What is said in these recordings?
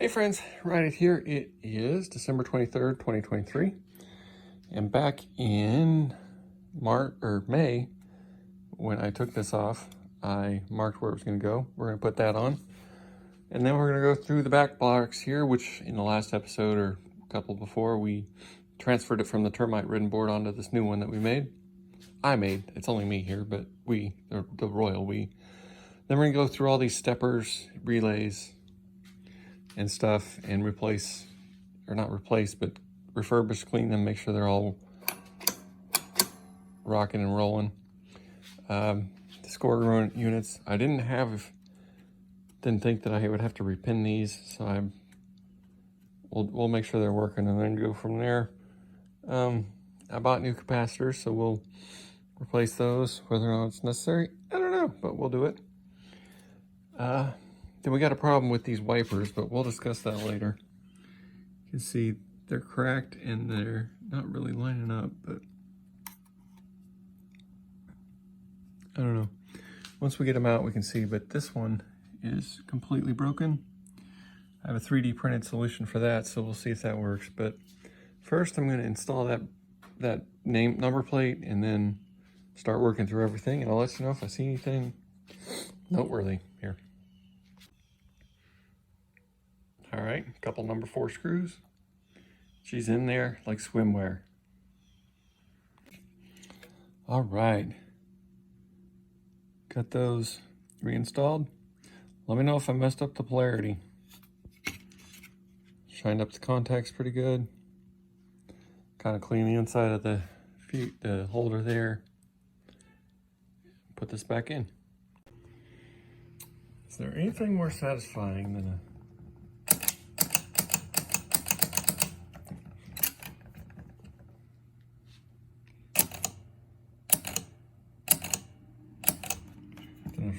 Hey friends, right here it is December 23rd, 2023. And back in May, when I took this off, I marked where it was going to go. We're going to put that on. And then we're going to go through the back box here, which in the last episode or a couple before, we transferred it from the termite ridden board onto this new one that we made. I made. It's only me here, but we, the royal we. Then we're going to go through all these steppers, relays, and stuff and replace, or not replace, but refurbish, clean them, make sure they're all rocking and rolling. The score units, I didn't think that I would have to repin these, so we'll make sure they're working and then go from there. I bought new capacitors, so we'll replace those. Whether or not it's necessary, I don't know, but we'll do it. Then we got a problem with these wipers, but we'll discuss that later. You can see they're cracked and they're not really lining up, but I don't know. Once we get them out, we can see, but this one is completely broken. I have a 3D printed solution for that, so we'll see if that works. But first I'm gonna install that number plate and then start working through everything, and I'll let you know if I see anything noteworthy here. All right, a couple number 4 screws. She's in there like swimwear. All right, got those reinstalled. Let me know if I messed up the polarity. Shined up the contacts pretty good. Kind of clean the inside of the holder there. Put this back in. Is there anything more satisfying than a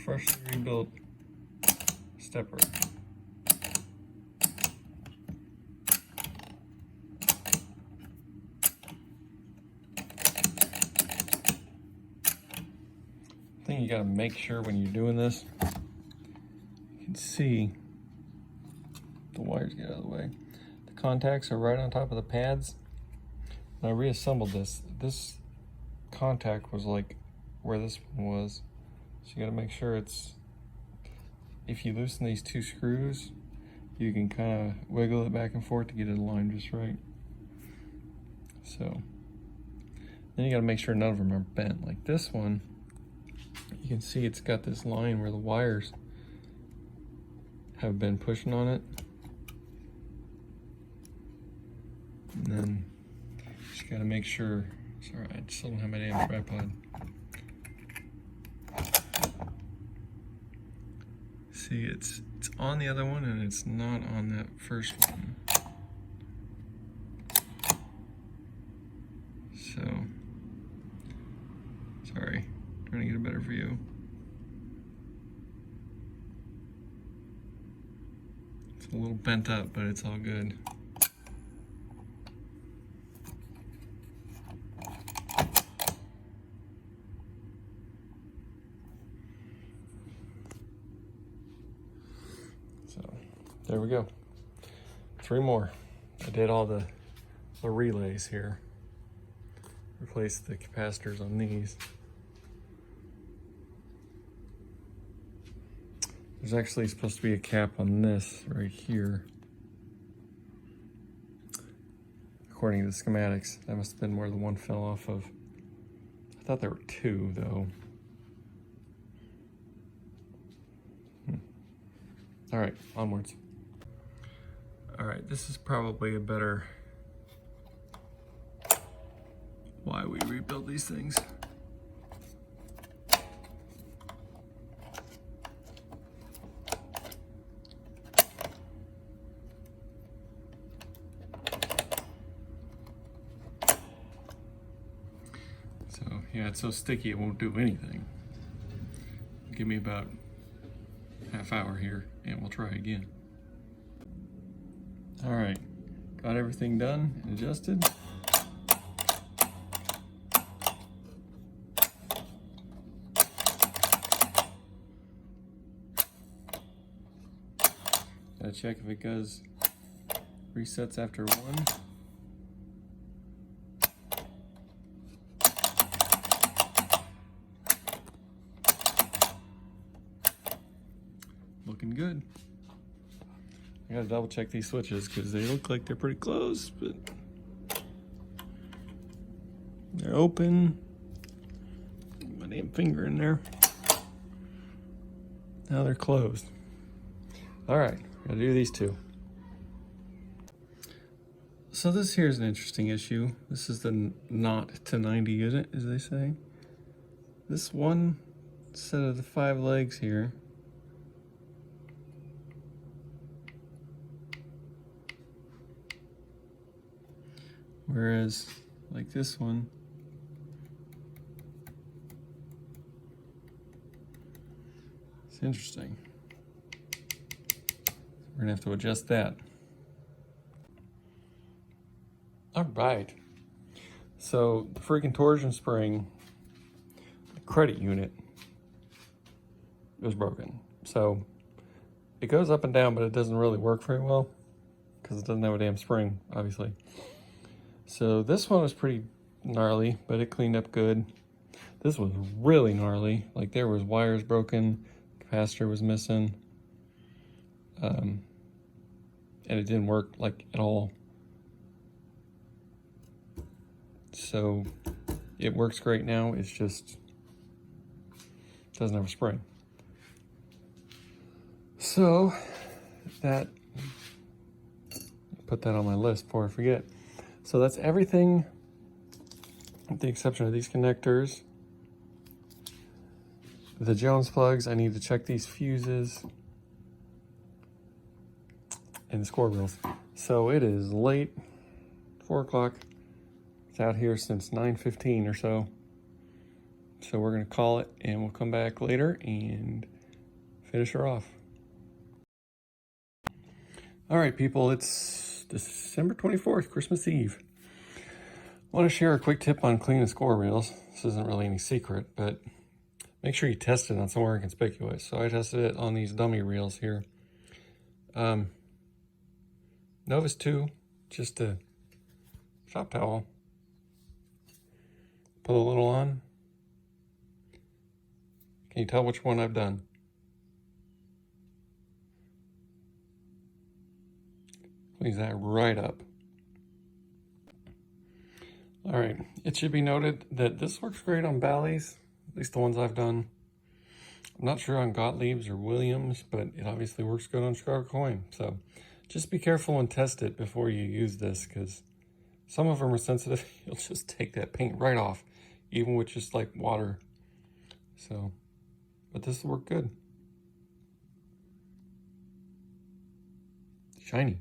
freshly rebuilt stepper? The thing you gotta make sure when you're doing this, you can see the wires get out of the way. The contacts are right on top of the pads. When I reassembled this contact was like where this one was. So you gotta make sure if you loosen these 2 screws, you can kind of wiggle it back and forth to get it aligned just right. So then you gotta make sure none of them are bent. Like this one, you can see it's got this line where the wires have been pushing on it. And then just gotta make sure, sorry, I still don't have my damn tripod. See, it's on the other one and it's not on that first one. So, sorry, trying to get a better view. It's a little bent up, but it's all good. There we go. 3 more. I did all the relays here. Replaced the capacitors on these. There's actually supposed to be a cap on this right here. According to the schematics, that must have been where the one fell off of. I thought there were 2 though. All right, onwards. All right, this is probably a better why we rebuild these things. So yeah, it's so sticky it won't do anything. Give me about half hour here and we'll try again. All right, got everything done and adjusted. Gotta check if it goes Resets after 1. Looking good. I gotta double check these switches because they look like they're pretty close, but they're open. Get my damn finger in there. Now they're closed. All right, gotta do these two. So this here is an interesting issue. This is the not to 90 unit, as they say. This one set of the 5 legs here whereas like this one it's interesting. We're gonna have to adjust that. All right, so the freaking torsion spring credit unit was broken. So it goes up and down, but it doesn't really work very well because it doesn't have a damn spring, obviously. So this one was pretty gnarly, but it cleaned up good. This was really gnarly. Like there was wires broken, capacitor was missing, and it didn't work like at all. So it works great now. It's just doesn't have a spring. So that, put that on my list before I forget. So that's everything with the exception of these connectors. The Jones plugs, I need to check these fuses and the score wheels. So it is late, 4 o'clock. It's out here since 9:15 or so. So we're gonna call it and we'll come back later and finish her off. All right, people, it's December 24th, Christmas Eve. I want to share a quick tip on cleaning score reels. This isn't really any secret, but make sure you test it on somewhere inconspicuous. So I tested it on these dummy reels here. Novus 2, just a shop towel. Put a little on. Can you tell which one I've done? Cleans that right up. All right, it should be noted that this works great on Bally's, at least the ones I've done. I'm not sure on Gottlieb's or Williams, but it obviously works good on Chicago Coin. So just be careful and test it before you use this, because some of them are sensitive. You'll just take that paint right off, even with just like water. So, but this will work good. Shiny.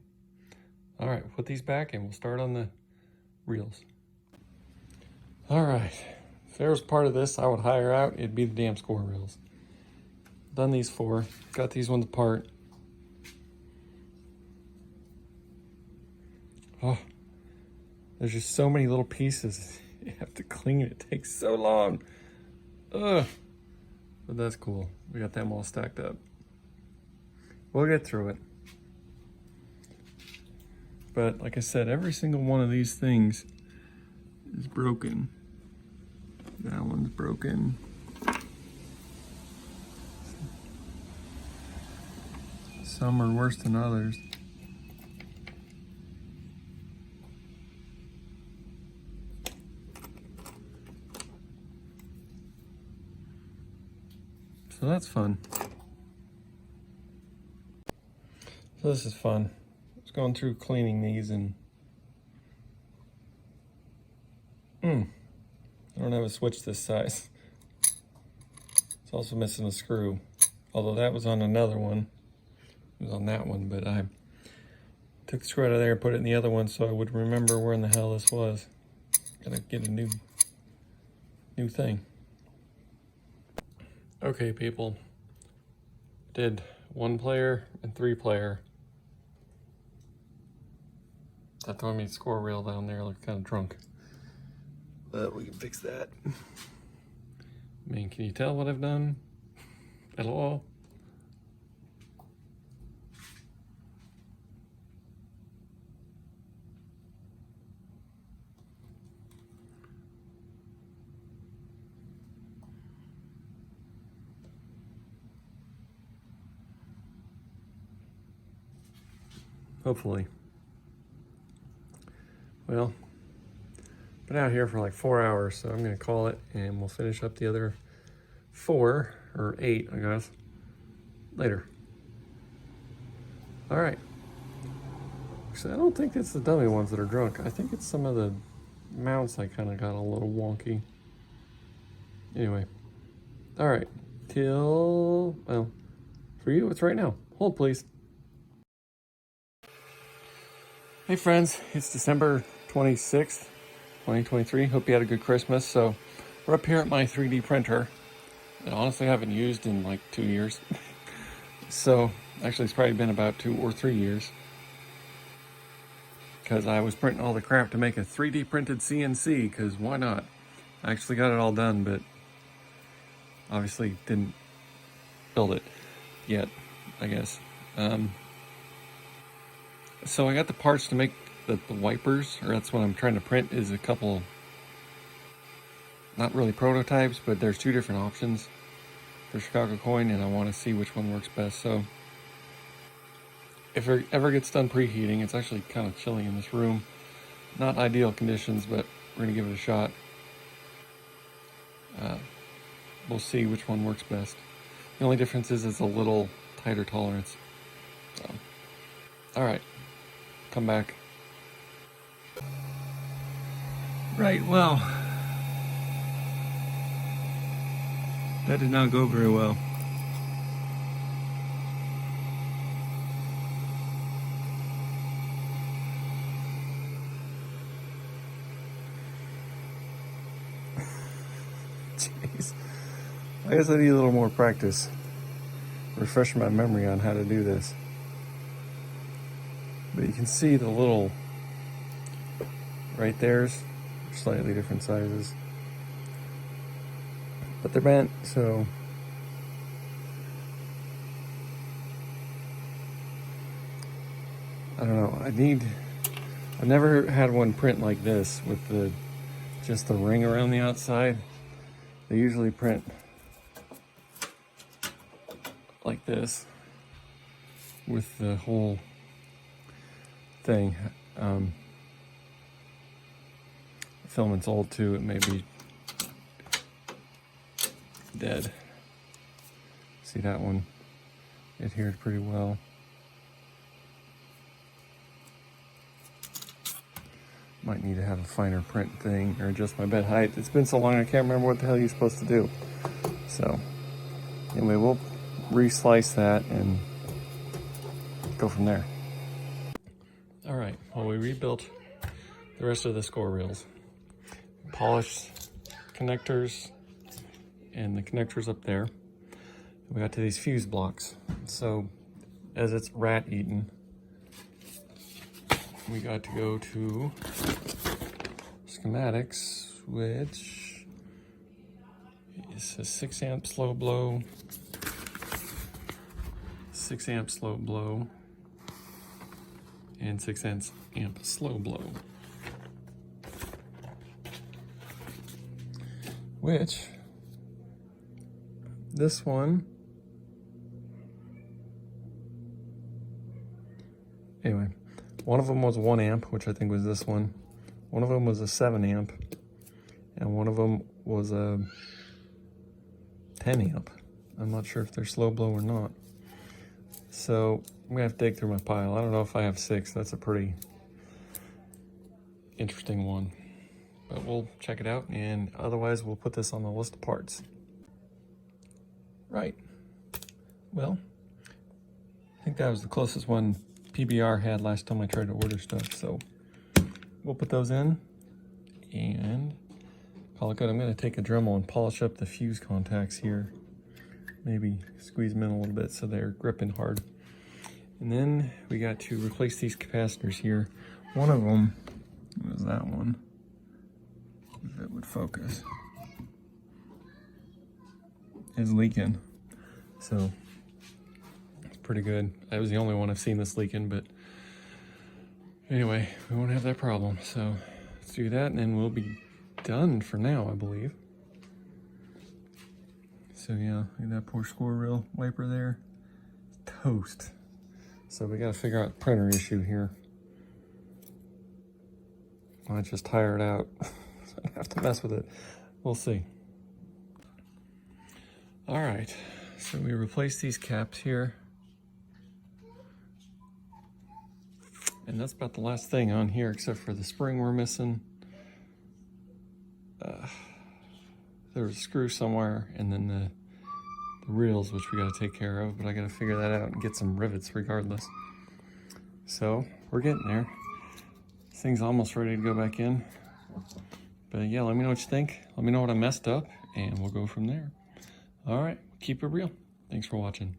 All right, put these back and we'll start on the reels. All right, if there was part of this I would hire out, it'd be the damn score reels. Done these 4, got these ones apart. Oh, there's just so many little pieces. You have to clean it, it takes so long. Ugh, but that's cool. We got them all stacked up. We'll get through it. But like I said, every single one of these things is broken. That one's broken. Some are worse than others. So that's fun. So this is fun. Going through cleaning these and I don't have a switch this size. It's also missing a screw, although that was on another one. It was on that one, but I took the screw out of there and put it in the other one so I would remember where in the hell this was. Gotta get a new thing. Okay, people, did 1 player and 3 player. That throwing me score reel down there, look kind of drunk. But we can fix that. I mean, can you tell what I've done at all? hopefully. Well, been out here for like 4 hours, so I'm gonna call it and we'll finish up the other 4 or 8, I guess, later. All right. So I don't think it's the dummy ones that are drunk. I think it's some of the mounts I kind of got a little wonky. Anyway, all right, till, well, for you, it's right now. Hold, please. Hey friends, it's December 26th, 2023. Hope you had a good Christmas. So we're up here at my 3D printer that honestly I haven't used in like 2 years. So actually it's probably been about 2 or 3 years, because I was printing all the crap to make a 3D printed CNC, because why not? I actually got it all done, but obviously didn't build it yet, I guess. So I got the parts to make the wipers, or that's what I'm trying to print, is a couple, not really prototypes, but there's 2 different options for Chicago coin, and I want to see which one works best. So if it ever gets done preheating, it's actually kind of chilly in this room. Not ideal conditions, but we're gonna give it a shot. We'll see which one works best. The only difference is it's a little tighter tolerance. So, all right, come back. Right, well, that did not go very well. Jeez. I guess I need a little more practice. Refresh my memory on how to do this. But you can see the little right there's slightly different sizes. But they're bent, so I don't know. I've never had one print like this with just the ring around the outside. They usually print like this with the whole thing. Filament's old too, it may be dead. See that one adhered pretty well. Might need to have a finer print thing or adjust my bed height. It's been so long I can't remember what the hell you're supposed to do. So anyway, we'll re-slice that and go from there. All right, well, we rebuilt the rest of the score reels. Polished connectors and the connectors up there. We got to these fuse blocks. So as it's rat eaten, we got to go to schematics, which is a 6 amp slow blow, 6 amp slow blow, and 6 amp slow blow. Which, this one, anyway, one of them was 1 amp, which I think was this one. One of them was a 7 amp, and one of them was a 10 amp. I'm not sure if they're slow blow or not. So I'm gonna have to dig through my pile. I don't know if I have 6. That's a pretty interesting one. But we'll check it out, and otherwise we'll put this on the list of parts. Right. Well, I think that was the closest one PBR had last time I tried to order stuff, so we'll put those in and call it good. I'm gonna take a Dremel and polish up the fuse contacts here. Maybe squeeze them in a little bit so they're gripping hard. And then we got to replace these capacitors here. One of them was that one, if it would focus, is leaking. So it's pretty good. That was the only one I've seen this leaking, but anyway, we won't have that problem. So let's do that and then we'll be done for now, I believe. So yeah, look at that poor score reel wiper there. Toast. So we got to figure out the printer issue here. I just tire it out. So I don't have to mess with it. We'll see. All right, so we replaced these caps here. And that's about the last thing on here, except for the spring we're missing. There was a screw somewhere, and then the reels, which we got to take care of, but I got to figure that out and get some rivets regardless. So we're getting there. This thing's almost ready to go back in. But yeah, let me know what you think. Let me know what I messed up, and we'll go from there. All right, keep it real. Thanks for watching.